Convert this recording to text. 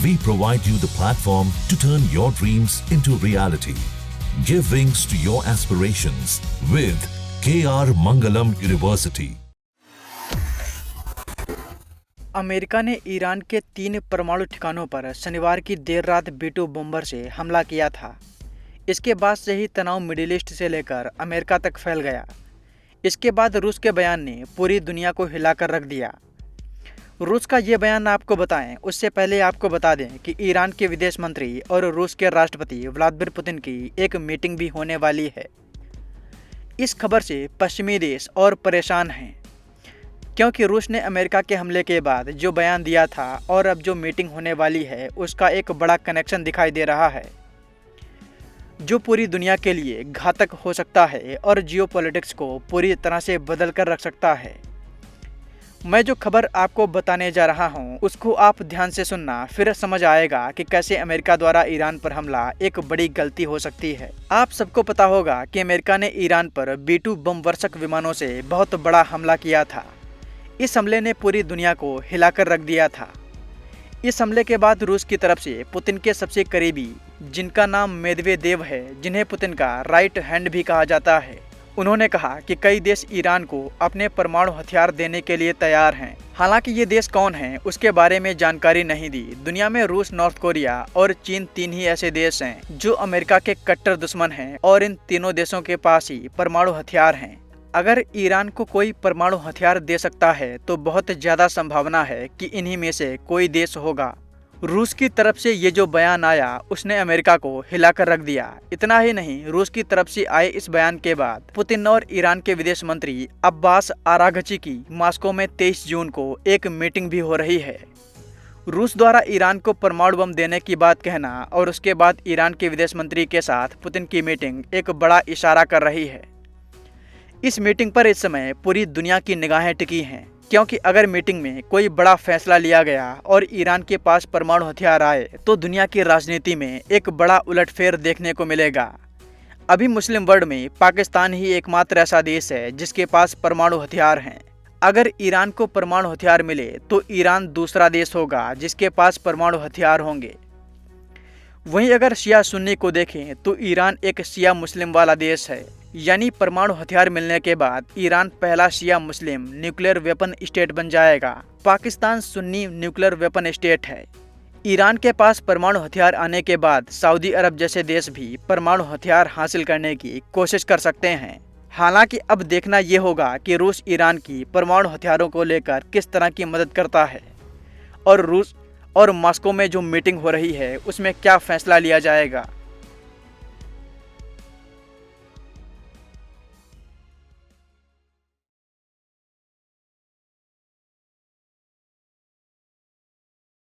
We provide you the platform to turn your dreams into reality. Give wings to your aspirations with KR Mangalam University. America ने Iran के 3 परमाणु ठिकानों पर शनिवार की देर रात B-2 बॉम्बर से हमला किया था। इसके बाद से ही तनाव मिडिल ईस्ट से लेकर अमेरिका तक फैल गया। इसके बाद रूस के बयान ने पूरी दुनिया को हिलाकर रख दिया। रूस का ये बयान आपको बताएं उससे पहले आपको बता दें कि ईरान के विदेश मंत्री और रूस के राष्ट्रपति व्लादिमीर पुतिन की एक मीटिंग भी होने वाली है। इस खबर से पश्चिमी देश और परेशान हैं, क्योंकि रूस ने अमेरिका के हमले के बाद जो बयान दिया था और अब जो मीटिंग होने वाली है उसका एक बड़ा कनेक्शन दिखाई दे रहा है, जो पूरी दुनिया के लिए घातक हो सकता है और जियोपॉलिटिक्स को पूरी तरह से बदल कर रख सकता है। मैं जो खबर आपको बताने जा रहा हूं उसको आप ध्यान से सुनना, फिर समझ आएगा कि कैसे अमेरिका द्वारा ईरान पर हमला एक बड़ी गलती हो सकती है। आप सबको पता होगा कि अमेरिका ने ईरान पर B-2 बम वर्षक विमानों से बहुत बड़ा हमला किया था। इस हमले ने पूरी दुनिया को हिलाकर रख दिया था। इस हमले के बाद रूस की तरफ से पुतिन के सबसे करीबी, जिनका नाम मेदवेदेव है, जिन्हें पुतिन का राइट हैंड भी कहा जाता है, उन्होंने कहा कि कई देश ईरान को अपने परमाणु हथियार देने के लिए तैयार हैं। हालांकि ये देश कौन हैं उसके बारे में जानकारी नहीं दी। दुनिया में रूस, नॉर्थ कोरिया और चीन 3 ही ऐसे देश हैं जो अमेरिका के कट्टर दुश्मन हैं और इन तीनों देशों के पास ही परमाणु हथियार हैं। अगर ईरान को कोई परमाणु हथियार दे सकता है तो बहुत ज़्यादा संभावना है कि इन्हीं में से कोई देश होगा। रूस की तरफ से ये जो बयान आया उसने अमेरिका को हिलाकर रख दिया। इतना ही नहीं, रूस की तरफ से आए इस बयान के बाद पुतिन और ईरान के विदेश मंत्री अब्बास आराघची की मॉस्को में 23 जून को एक मीटिंग भी हो रही है। रूस द्वारा ईरान को परमाणु बम देने की बात कहना और उसके बाद ईरान के विदेश मंत्री के साथ पुतिन की मीटिंग एक बड़ा इशारा कर रही है। इस मीटिंग पर इस समय पूरी दुनिया की निगाहें टिकी हैं, क्योंकि अगर मीटिंग में कोई बड़ा फैसला लिया गया और ईरान के पास परमाणु हथियार आए तो दुनिया की राजनीति में एक बड़ा उलटफेर देखने को मिलेगा। अभी मुस्लिम वर्ल्ड में पाकिस्तान ही एकमात्र ऐसा देश है जिसके पास परमाणु हथियार हैं। अगर ईरान को परमाणु हथियार मिले तो ईरान दूसरा देश होगा जिसके पास परमाणु हथियार होंगे। वहीं अगर शिया सुन्नी को देखें तो ईरान एक शिया मुस्लिम वाला देश है, यानी परमाणु हथियार मिलने के बाद ईरान पहला शिया मुस्लिम न्यूक्लियर वेपन स्टेट बन जाएगा। Pakistan Sunni nuclear weapon state है। ईरान के पास परमाणु हथियार आने के बाद सऊदी अरब जैसे देश भी परमाणु हथियार हासिल करने की कोशिश कर सकते हैं। हालांकि अब देखना ये होगा कि रूस ईरान की परमाणु हथियारों को लेकर किस तरह की मदद करता है और रूस और मॉस्को में जो मीटिंग हो रही है उसमें क्या फैसला लिया जाएगा।